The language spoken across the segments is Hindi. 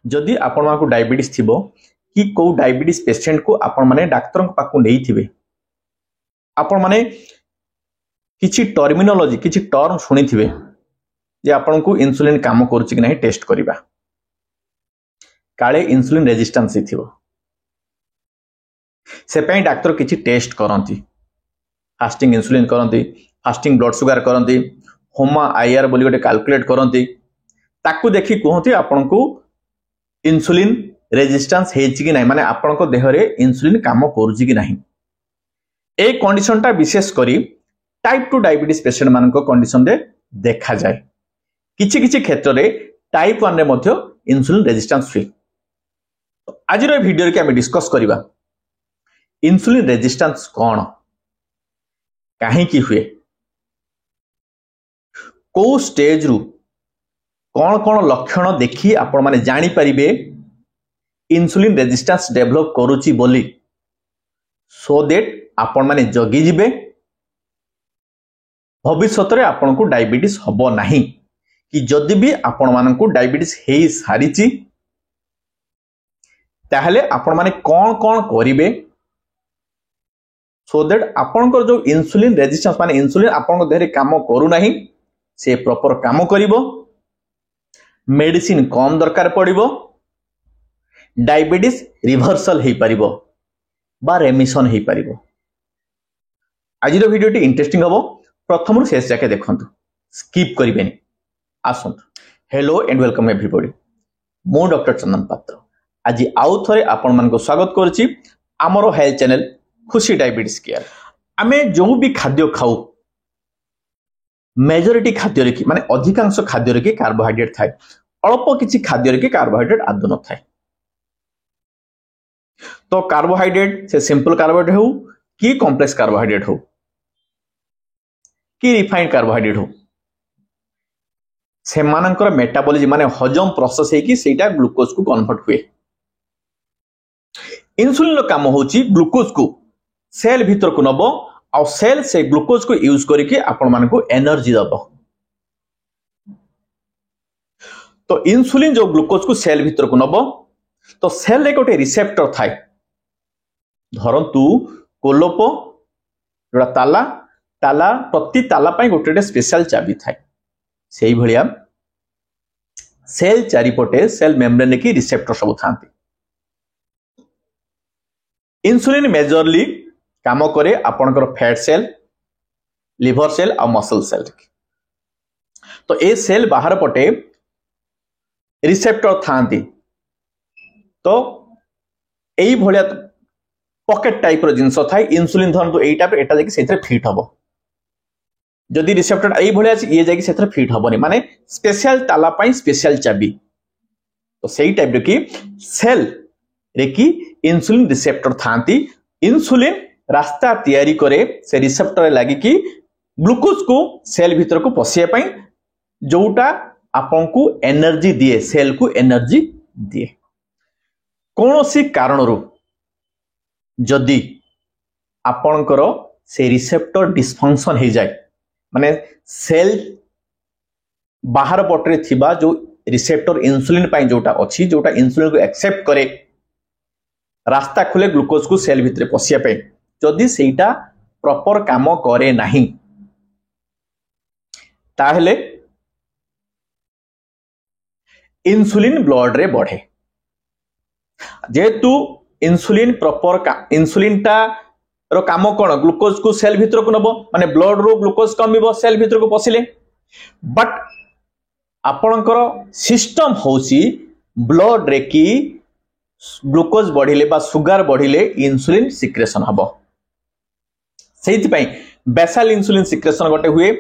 जदि आपण मानकु डायबिटीज थिबो कि को डायबिटीज पेशेंट को आपण माने डाक्टर पाकु नहीं थिबे आपण माने किछि टर्मिनोलॉजी किछि टर्म सुनी थिबे जे आपण को इंसुलिन काम करूछि कि नहीं टेस्ट करिबा काले इंसुलिन रेजिस्टेंस थिबो से पई डॉक्टर किछि टेस्ट करंती फास्टिंग इंसुलिन करंती फास्टिंग ब्लड शुगर करंती होमा आईआर बोली गोटे कैलकुलेट करंती ताकू देखि कहंती आपण को इंसुलिन रेजिस्टेंस हेछि कि नहीं माने आपण को देह रे इंसुलिन काम करूछि कि नहीं ए कंडीशन टा विशेष करी टाइप 2 डायबिटीज पेशेंट मान को कंडीशन रे देखा जाए किछि किछि क्षेत्र रे टाइप 1 रे मध्य इंसुलिन रेजिस्टेंस फ्री आज रो वीडियो रे के हम डिस्कस करिबा इंसुलिन रेजिस्टेंस कौन काहे की हुए को स्टेज रु कौन कौन लक्षण देखी आपण माने जानी परिबे इंसुलिन रेजिस्टेंस डेवलप करूची बोली सो दैट आपण माने जगी जिबे भविष्य रे आपण को डायबिटीज हबो नाही कि जदि भी आपण मान को डायबिटीज हेई सारिची ताहले आपण माने कौन कौन करिवे सो दैट आपण को जो इंसुलिन रेजिस्टेंस माने इंसुलिन आपण को देह रे काम करू नाही से प्रॉपर काम करिवो मेडिसिन कम दरकार पड़िवो डायबिटीज रिवर्सल हेई परिवो बा रेमिशन हेई परिवो आज रो वीडियो टी इंटरेस्टिंग हबो प्रथम शेष जाके देखंतु स्किप करिबेनी आसंतु हेलो एंड वेलकम एवरीबॉडी मो डॉक्टर चंदन पात्र आज आउ थरे आपण मान को स्वागत करछि हमरो हेल्थ चैनल खुशी डायबिटीज केयर आमे जो भी खाद्य खाऊ मेजॉरिटी खाद्य रे माने अधिकांश खाद्य रे कार्बोहाइड्रेट थाए अल्प किछि खाद्य रे कार्बोहाइड्रेट आदो न थाए तो कार्बोहाइड्रेट से सिंपल कार्बोहाइड्रेट हो कि कॉम्प्लेक्स कार्बोहाइड्रेट हो कि रिफाइंड कार्बोहाइड्रेट हो से मानकर मेटाबॉलिज्म माने हजम प्रोसेस है कि सेटा ग्लूकोज को कन्वर्ट हुए इंसुलिन रो काम होची ग्लूकोज को सेल भीतर को नबो आ सेल से ग्लूकोज को यूज करके आपण मान को एनर्जी दबो तो इंसुलिन जो ग्लूकोज को सेल भीतर को नबो तो सेल रे गोटे रिसेप्टर थाए धरंतु कोलोप जोड़ा ताला ताला प्रति ताला पाई गोटे स्पेशल चाबी थाए सेही भलिया सेल चारिपटे सेल मेम्ब्रेन की रिसेप्टर सब थांती इंसुलिन मेजरली काम करे आपनकर फैट सेल लिवर सेल और मसल सेल तो ए सेल बाहर पटे रिसेप्टर थांती तो एई भलिया पॉकेट टाइप रो जिंस थाई इंसुलिन धन तो एटा पे एटा जाके सेथरे फिट हबो जदि रिसेप्टर एई भलिया ये जाके सेथरे फिट हबोनी माने स्पेशल ताला पाई स्पेशल चाबी तो सेही टाइप रे की सेल रे की इंसुलिन रिसेप्टर थांती इंसुलिन रास्ता तैयारी करे से रिसेप्टर लगी कि ग्लूकोज को सेल भीतर को पसिया पाई जोटा आपन को एनर्जी दिए सेल को एनर्जी दिए कोनोसी कारण रो जदि आपनकर से रिसेप्टर डिसफंक्शन हो जाए माने सेल बाहर पटरे थिबा जो रिसेप्टर इंसुलिन पाई जोटा अछि जोटा इंसुलिन को एक्सेप्ट करे रास्ता खुले ग्लूकोज को सेल भीतर पसिया पाई जदि सेटा प्रॉपर काम करे नहीं ताहले इंसुलिन ब्लड रे बढ़े जेतु इंसुलिन प्रॉपर इंसुलिन टा रो काम कोन ग्लूकोज को सेल भीतर को नबो माने ब्लड रो ग्लूकोज कमिबो सेल भीतर को पसिले बट आपनकर सिस्टम होसी ब्लड रे की ग्लूकोज बढ़िले बा सुगर बढ़िले इंसुलिन सिक्रेशन हबो सेति पई बेसल इंसुलिन सिक्रेशन गोटे हुए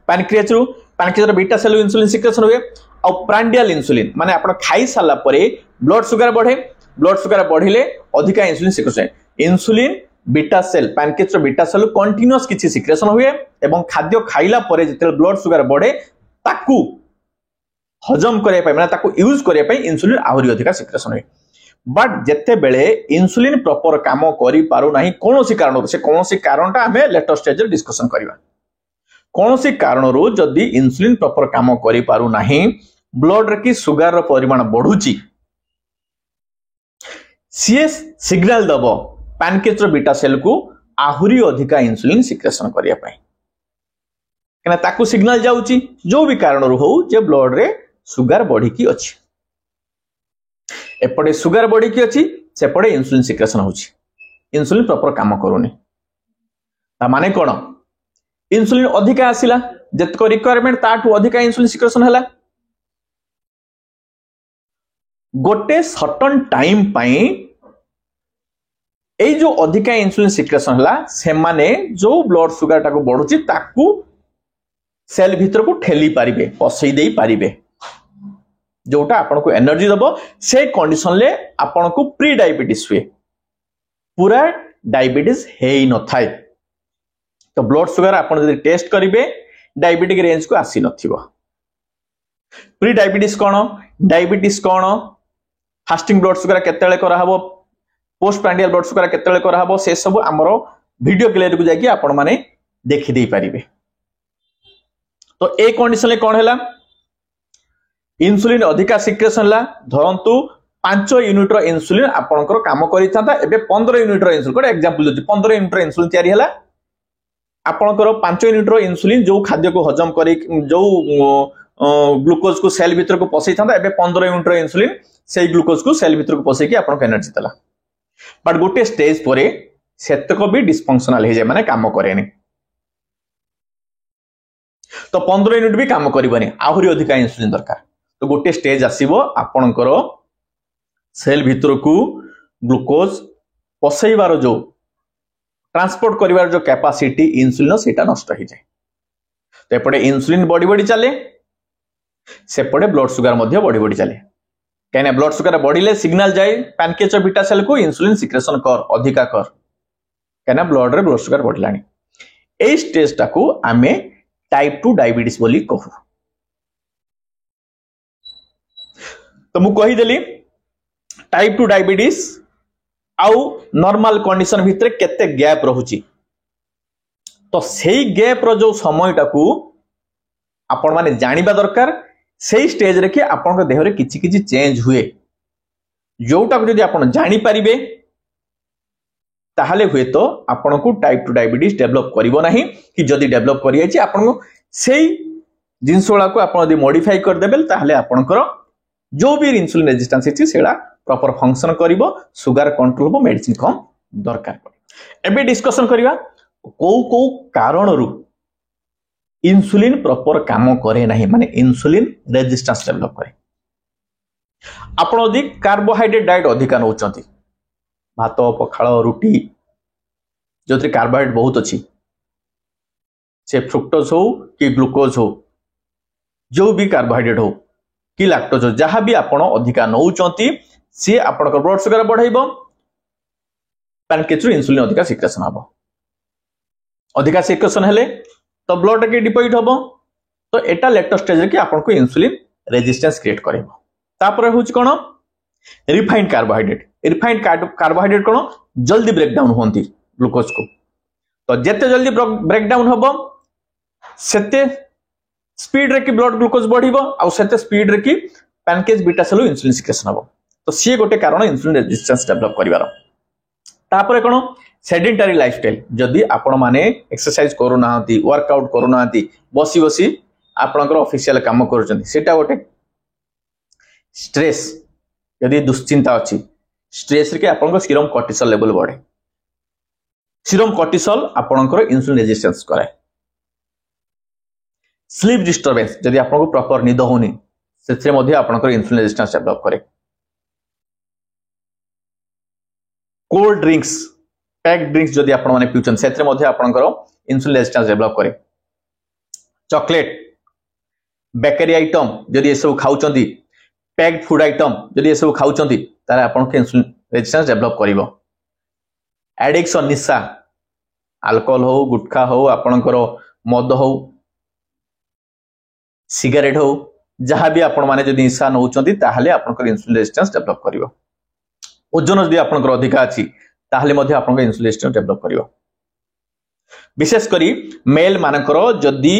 पैनक्रियास रो बीटा सेल इंसुलिन सिक्रेशन हुए और प्रांडियल इंसुलिन माने आपण खाई साला परे ब्लड शुगर बढ़िले अधिक insulin secretion insulin beta cell pancreas रो बीटा सेल कंटीन्यूअस किछि सिक्रेशन हुए एवं खाद्य खाइला परे जते ब्लड शुगर बढ़े ताकू हजम करे पई माने ताकू यूज करे पई इंसुलिन आहुरी अधिक सिक्रेशन हुए बट जेते बेले इंसुलिन प्रॉपर काम करि पारु नाही कोनोसी कारण से कोनोसी कारणटा हमें लेटर स्टेज रे डिस्कशन करिवा कोनोसी कारण रो जदी इंसुलिन प्रॉपर काम करि पारु नाही ब्लड रे की सुगर रो परिमाण बढ़ुची सीए सिग्नल दब पैनकेच बीटा सेल को आहुरी अधिका इंसुलिन सिक्रेशन करने कहीं ताकू सिग्नल जाउची जो भी कारण हो जे ब्लड रे सुगर बढ़ी की अच्छी एपटे सुगर बढ़ी की अच्छी सेपटे इंसुलिन सिक्रेशन होची इंसुलिन प्रॉपर काम करूनी ता माने कोन इंसुलिन अधिका आसिला जतको रिक्वायरमेंट ताठू अधिका इंसुलिन सिक्रेशन हला गोटे सर्टन टाइम पाई ए जो अधिका इंसुलिन सिक्रेशन हला से माने जो ब्लड सुगर टाको बढ़ुची ताकू सेल भीतर को ठेली पारिबे पसई देई पारिबे जोटा आपन को एनर्जी दबो से कंडीशन ले आपन को प्री डायबिटीज हुए पूरा डायबिटीज हेई न थाए तो ब्लड सुगर आपन जदि टेस्ट करिवे डायबिटिक रेंज को आसी नथिबो प्री डायबिटीज कोन फास्टिंग ब्लड सुगर केतेले करा हबो पोस्ट प्रांडियल ब्लड सुगर केतेले करा हबो से सब हमरो वीडियो क्लियर को जाकी आपन माने देखि देई पारिबे तो ए कंडीशन ले कोन हैला इंसुलिन अधिका सिक्रेशन ला धरंतु 5 यूनिट रो इंसुलिन आपनकर काम करि थाता एबे 15 यूनिट रो इंसुलिन कोड एग्जांपल दे 15 यूनिट रो इंसुलिन तयारी हैला आपनकर 5 यूनिट रो इंसुलिन जो खाद्य को हजम करी जो ग्लूकोज को सेल भीतर को पसई थाता एबे 15 यूनिट रो इंसुलिन सेई ग्लूकोज को सेल भीतर को पसई कि आपन एनर्जी देला बट गोटे स्टेज परे सेतको भी डिसफंक्शनल हे जे माने काम करेनी तो 15 यूनिट भी काम करबनी आहुरी अधिका इंसुलिन दरकार तो गोटे स्टेज आसीबो आपनकर सेल भीतर को ग्लूकोज पसईबार जो ट्रांसपोर्ट करिवार जो कैपेसिटी इंसुलिन सेटा नष्ट हो जाए तो एपटे इंसुलिन बॉडी बॉडी चले सेपटे ब्लड सुगर मध्य बॉडी बॉडी चले कहीं ब्लड सुगर बढ़िले सिग्नल जाए पैनकेच बीटा सेल को इंसुलिन सिक्रेशन कर अधिका कर कहीं ब्लड रे ब्लड सुगर बढ़लानी ए स्टेज टाकू आमे टाइप 2 डायबिटीज बोली कहू तो मु कही देली टाइप 2 डायबिटीज आउ नॉर्मल कंडीशन भितर केते गैप रहुची तो सेही गैप रो जो समय टाकू आपण माने जानिबा दरकार सेही स्टेज रे कि आपण को देह रे किछि किछि चेंज हुए जोटा को यदि आपण जानि परिबे ताहले हुए तो आपण को टाइप 2 डायबिटीज डेवलप करिवो नाही कि जदि डेवलप करि आछि आपण को सेही जिंसोळा को आपण यदि मॉडिफाई कर देबे ताहले आपणकर जो भी इंसुलिन रेजिस्टेंस अछि सेडा प्रॉपर फंक्शन करिवो सुगर कंट्रोल हो मेडिसिन कम दरकार पड़े एबे डिस्कशन करिवा को कारण रु इंसुलिन प्रॉपर काम करे नाही माने इंसुलिन रेजिस्टेंस डेवलप करे आपण यदि कार्बोहाइड्रेट डाइट अधिका नउचंती भात पखाळ रुटी जोथि कार्बोहाइड्रेट बहुत अछि से फ्रुक्टोज हो कि ग्लूकोज हो जो भी कार्बोहाइड्रेट हो कि लैक्टोज हो जहां भी आपण अधिका नउचंती से आपण को ब्लड सुगर बढ़ाइबो पैनकेच इंसुलिन अधिका सिक्रेशन हबो अधिका सिक्रेशन हेले तो ब्लड के डिपोजिट हबो तो एटा लेटर स्टेज रे कि आपण को इंसुलिन रेजिस्टेंस क्रिएट करबो तापर होच कोन रिफाइंड कार्बोहाइड्रेट कोन जल्दी ब्रेक डाउन होंती ग्लूकोज को तो जेते जल्दी ब्रेक डाउन हबो सेते स्पीड रे कि ब्लड ग्लूकोज बढ़िबो आ सेते स्पीड रे कि पैनकेज बीटा सेल इंसुलिन सिक्रेशन हबो तो सी गोटे कारण इंसुलिन रेजिस्टेंस डेवलप करिवार तापर कोन सेडेंटरी लाइफस्टाइल जदि आपण माने एक्सरसाइज करू नाहंती वर्कआउट करू नाहंती बसी बसी आपनकर ऑफिशियल काम करूचंती सेटा गोटे स्ट्रेस यदि दुश्चिंता अछि स्ट्रेस रे के आपनकर सीरम कोर्टिसोल लेवल बढ़े सीरम कोर्टिसोल आपनकर इंसुलिन रेजिस्टेंस कराए स्लीप डिस्टर्बेंस जदि आपनको प्रॉपर निद होनी सेथरे मध्ये आपनकर इंसुलिन रेजिस्टेंस डेवलप करे कोल्ड ड्रिंक्स पैक्ड ड्रिंक्स जदि आपण माने पिउचन सेथरे मध्ये आपनकर इंसुलिन रेजिस्टेंस डेवलप करे चॉकलेट बेकरी आइटम जदि ए सब खाउचंदी पैक्ड फूड आइटम जदि ए सब खाउचंदी तारे आपनको इंसुलिन रेजिस्टेंस डेवलप करिवो एडिक्शन निशा अल्कोहल हो गुटखा हो आपनकर मद हो सिगरेट हो जहां भी आपण माने जदि निशा नउचंदी ताहले आपनकर इंसुलिन रेजिस्टेंस डेवलप करिवो ओजन जदि आपनकर अधिका अछि ताहले मध्ये आपनकर इंसुलिन रेजिस्टेंस डेवलप करिवो विशेष करी मेल मानकर जदि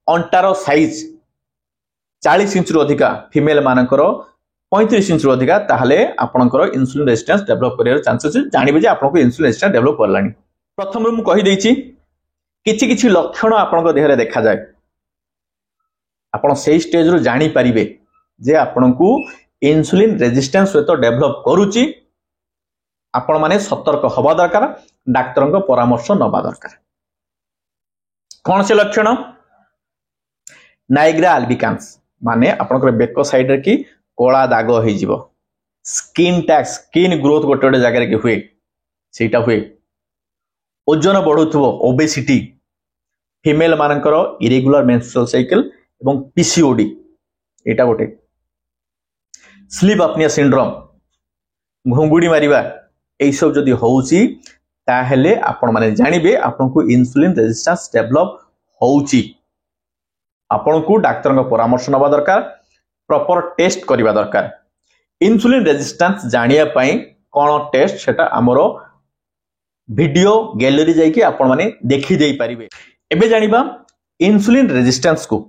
अंटार साइज 40 इंच रु अधिका फीमेल मानकर 35 इंच अधिका ताहले आपनकर इंसुलिन रेजिस्टेंस डेवलप करियर चांसेस जानिबे जे आपनको इंसुलिन रेजिस्टेंस डेवलप करलानी। प्रथम मु कहि देछि किछि किछि लक्षण आपनको देहरे देखा जाय आपण सेही स्टेज रो जानि परिबे जे आपनको इंसुलिन रेजिस्टेंस सहित डेवलप करूची। आपण माने सतर्क हवा दरकार, डाक्टर को परामर्श नबा दरकार। कौन से लक्षण? नाइग्रा अल्बिकान्स माने आपनकर बेक साइड रे की कोला दाग होई जिवो, स्किन टैक्स स्किन ग्रोथ गोटे गोटे जगह रे हुए सेटा हुए, ओजन बढ़ुथबो ओबेसिटी, फीमेल मानकर इरेगुलर मेंस्ट्रुअल साइकिल एवं पीसीओडी एटा गोटे, स्लीप अपनिया सिंड्रोम घुंगुड़ी मारिबा ए सब जदी होउची ताहेले आपण माने जानिबे आपनको इंसुलिन रेजिस्टेंस डेवलप होउची। आपनको डाक्टर को परामर्श नबा दरकार, प्रॉपर टेस्ट करबा दरकार। इंसुलिन रेजिस्टेंस जानिया पई कोन टेस्ट सेटा हमरो वीडियो गैलरी जाई कि आपण माने देखि देई परिबे। एबे जानिबा इंसुलिन रेजिस्टेंस को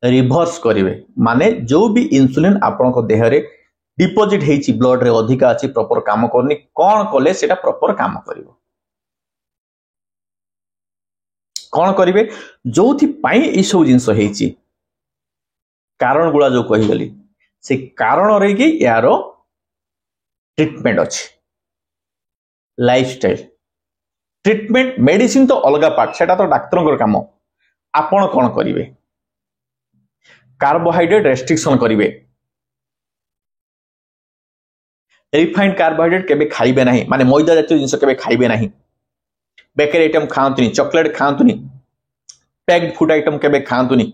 रिवर्स करिवे माने जो भी इंसुलिन आपण को देह रे डिपोजिट हेची ब्लड रे अधिका अछि प्रॉपर काम करनी कोन कले सेटा प्रॉपर काम करिवो। कोन करिवे जोथि पई ई सब जिंस हेची कारण गुला जो कहि गली से कारण रे कि यारो ट्रीटमेंट अछि। लाइफस्टाइल ट्रीटमेंट मेडिसिन तो अलगा पार्ट सेटा तो डाक्टर काम। आपण कोन करिवे? कार्बोहाइड्रेट रेस्ट्रिक्शन करिवे, रिफाइंड कार्बोहाइड्रेट केबे खाइबे नाही माने मैदा जातीय जिंस केबे खाइबे नाही, बेकरी आइटम खांतुनी, चॉकलेट खांतुनी, पैक्ड फूड आइटम केबे खांतुनी,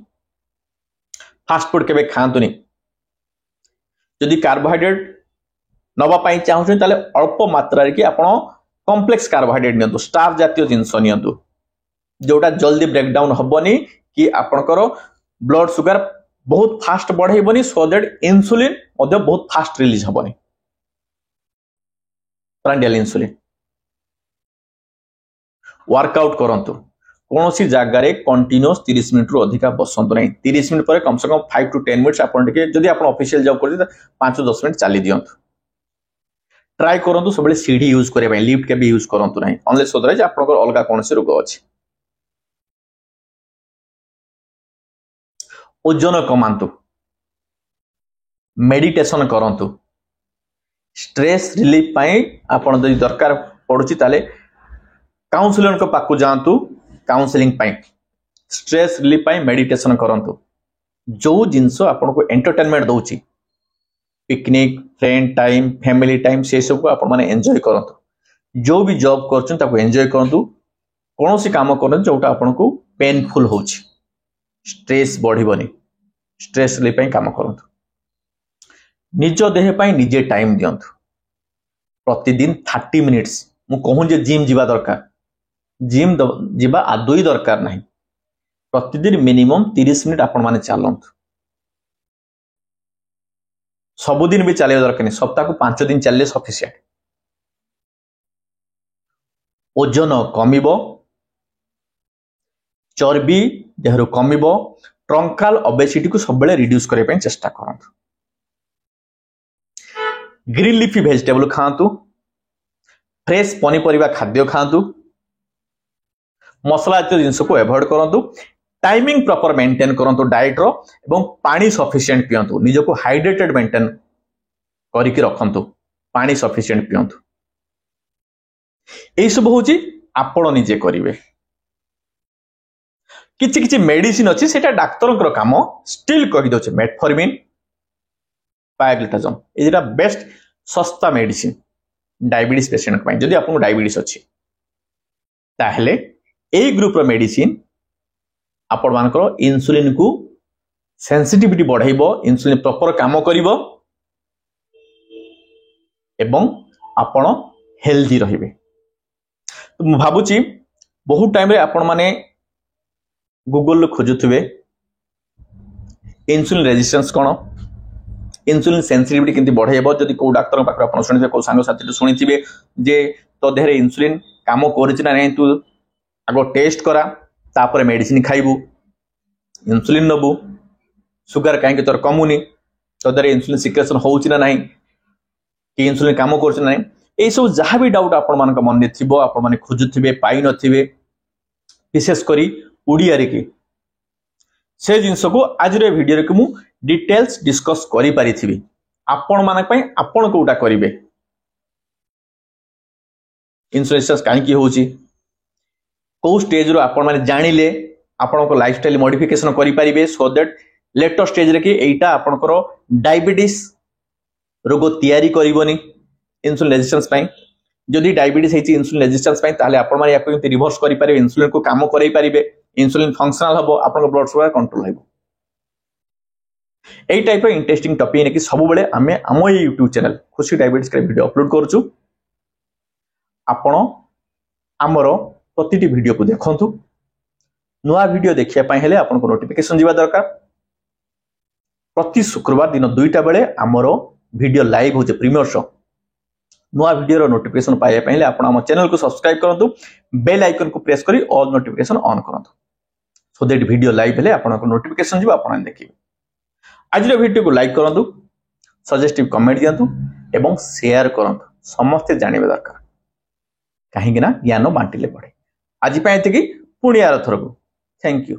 फास्ट फूड केबे खांतुनी। जदि कार्बोहाइड्रेट नबा पाई चाहउछन ताले अल्प मात्रा रे कि आपण कॉम्प्लेक्स कार्बोहाइड्रेट नियंतु, स्टार जातीय जिंस नियंतु जोटा जल्दी ब्रेक डाउन हबनी कि आपनकर ब्लड शुगर बहुत फास्ट बढ़ेबनी, सो दैट इंसुलिन मध्ये बहुत फास्ट रिलीज हबनी प्रांडियल इंसुलिन। वर्कआउट करंतु, कौन सी जगह रे कंटीन्यूअस 30 मिनिट रु अधिका बसंतु नहीं। 30 मिनिट पर कम से कम 5 to 10 मिनिट्स आपण टिके जदि आपण ऑफिशियल जॉब करते 5 to 10 मिनिट चली दियंतु। ट्राई करंतु सबले सीढ़ी यूज करे भाई, लिफ्ट के भी यूज करंतु नहीं अनलेस सोदरे जे आपनकर अलगा कोन से रोग अछि। ओजन कमांतु, मेडिटेशन करंतु, स्ट्रेस रिलीफ पाई आपण जदि दरकार पडुची ताले काउंसलर को पाकु जांतु काउंसलिंग पाई, स्ट्रेस रिलीफ पाई मेडिटेशन करंतु। जो जिंसो आपण को एंटरटेनमेंट दउची, picnic, friend time, family time से सब को आपण माने एंजॉय करंतु। जो भी जॉब करछन ताको एंजॉय करंतु, कोनोसी काम करन जोटा आपण को पेनफुल होची, स्ट्रेस बढ़िबनी, स्ट्रेस रिलीफ पाई काम करंतु। निज देह पाई निजे टाइम दियंतु, प्रतिदिन 30 मिनिट्स। मु कहूं जे जिम जीवा दरकार, जिम जीवा आदौ ही दरकार नहीं, प्रतिदिन मिनिमम 30 मिनिट आपण माने चलंतु। सबुदिन भी चलिया दरकार नहीं, सप्ताह को 5 दिन चलले सफिशिएंट। ओजन कमिबो, चर्बी देहरु कमिबो, ट्रंकाल ओबेसिटी को सब बेले रिड्यूस करे पे चेष्टा करंतु। ग्रीन लीफी वेजिटेबल खांतु, फ्रेश पनीपरिबा खाद्य खांतु, मसला जातीय जिंस को अवॉइड करंतु, टाइमिंग प्रॉपर मेंटेन करंतु डाइट रो, एवं पानी सफिशिएंट पियंतु, निज को हाइड्रेटेड मेंटेन करिकि रखंतु, पानी सफिशिएंट पियंतु। एई सब होची आपण निजे करिवे। किछि किछि मेडिसिन अछि सेटा डाक्टर काम, स्टिल कहि दोचे मेटफॉर्मिन, पायग्लिटाजोन एटा बेस्ट सस्ता मेडिसिन डायबिटीज पेशेंट ପାଇଁ। जदि आपको डायबिटीज अछि ताहले ए ग्रुप रो मेडिसिन आपण मानकर इंसुलिन को सेंसिटिविटी बढ़ाइबो, इंसुलिन प्रॉपर काम करिवो एवं आपण हेल्दी रहिबे। तो मु भाबुची बहुत टाइम रे आपण माने गूगल लो खोजुथबे इंसुलिन रेजिस्टेंस कोन, इंसुलिन सेंसिटिविटी केंति बढ़ाइबो। जदि को डाक्टर पाखर आपण सुनिथे, को सांग साथी सुनिथिबे जे तो देहरे इंसुलिन काम करछि ना नै, तू आगो टेस्ट करा तापर मेडिसिन खाइबू, इंसुलिन नबू, सुगर काहे तोर कमुनी, तद्वारा इन्सुलिन सिक्रेशन होउछि ना नहीं कि इन्सुलिन काम करछि ना नहीं ए सब जहाँ भी डाउट आपण मान मन थी आपण मैंने खोजुवे पाई नथिबे विशेष करी उड़िया रे कि से जिनस को आज वीडियो रे मु डिटेल्स डिस्कस करि पारिथिबी आपण मान पई आपण कोटा करिवे इन्सुलिन रेजिस्टेंस काहे होउछि को स्टेज रो आपण माने जानिले आपण को लाइफस्टाइल मॉडिफिकेशन करि पारिबे सो दैट लेटर स्टेज रे कि एटा आपण को डायबिटीज रोग तयारी करिवोनी इन्सुलिन रेजिस्टेंस पई जदि डायबिटीज हेछि इन्सुलिन रेजिस्टेंस पई ताले आपण माने याको रिवर्स करि पारिबे इन्सुलिन को काम करै पारिबे इन्सुलिन फंक्शनल हबो आपण को ब्लड शुगर कंट्रोल हबो एई टाइप रो इंटरेस्टिंग टॉपिक ने कि सब बेले हमें हम ये YouTube चैनल खुशी डायबिटीज के वीडियो अपलोड करछु आपण हमरो प्रतिटी वीडियो को देखंतु नुआ वीडियो देखिया पई हेले आपण को नोटिफिकेशन जीवा दरकार प्रति शुक्रवार दिन 2टा बेले हमरो वीडियो लाइव होचे प्रीमियर शो नुआ वीडियो रो नोटिफिकेशन पाए पई हेले आपण हम चैनल को सब्सक्राइब करंतु बेल आइकन को प्रेस करी ऑल नोटिफिकेशन ऑन करंतु सो दैट वीडियो लाइव हेले आपण को नोटिफिकेशन जीवा आपण देखिबे आज वीडियो को लाइक करंतु सजेस्टिव कमेंट दियंतु एवं शेयर करंतु समस्त जानिबे दरकार कहीं ना ज्ञान बांटिले पड़े आज पुणी आर थरक थैंक यू।